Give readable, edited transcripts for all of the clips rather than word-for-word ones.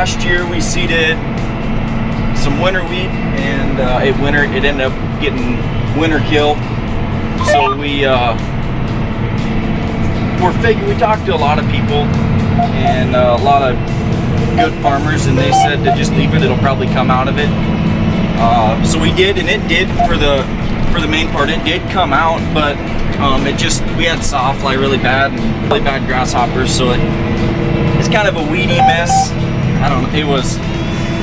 last year we seeded some winter wheat, and it ended up getting winter kill. So we talked to a lot of people and a lot of good farmers, and they said to just leave it, it'll probably come out of it. So we did, and it did for the main part. It did come out, but we had sawfly really bad and really bad grasshoppers, so it's kind of a weedy mess. I don't know,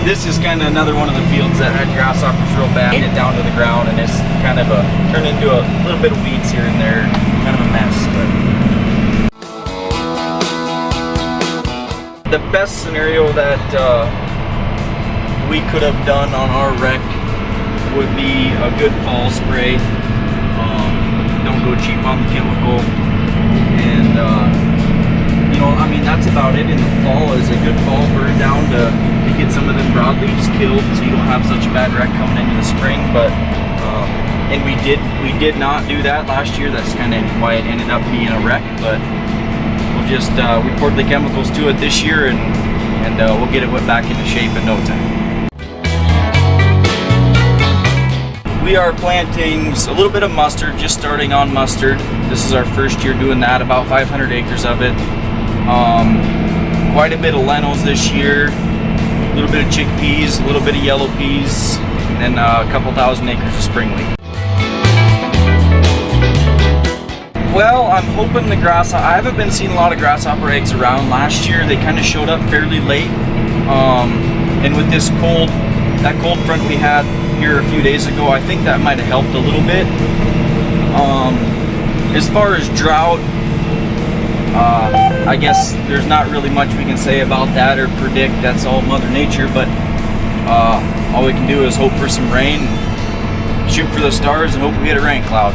this is kind of another one of the fields that had grasshoppers real bad. Get down to the ground, and it's kind of turned into a little bit of weeds here and there, kind of a mess. But the best scenario that we could have done on our wreck would be a good fall spray. Don't go cheap on the chemical, and I mean, that's about it in the fall. Is a good fall burn down to get some of them broadleaves killed, so you don't have such a bad wreck coming into the spring. But and we did not do that last year. That's kind of why it ended up being a wreck. But we'll just we poured the chemicals to it this year, and we'll get it back into shape in no time. We are planting a little bit of mustard, just starting on mustard. This is our first year doing that, about 500 acres of it. Quite a bit of lentils this year, a little bit of chickpeas, a little bit of yellow peas, and a couple thousand acres of spring wheat. Well, I'm hoping I haven't been seeing a lot of grasshopper eggs around. Last year they kind of showed up fairly late, and with this that cold front we had here a few days ago, I think that might have helped a little bit. As far as drought, I guess there's not really much we can say about that or predict. That's all Mother Nature, but all we can do is hope for some rain, shoot for the stars, and hope we get a rain cloud.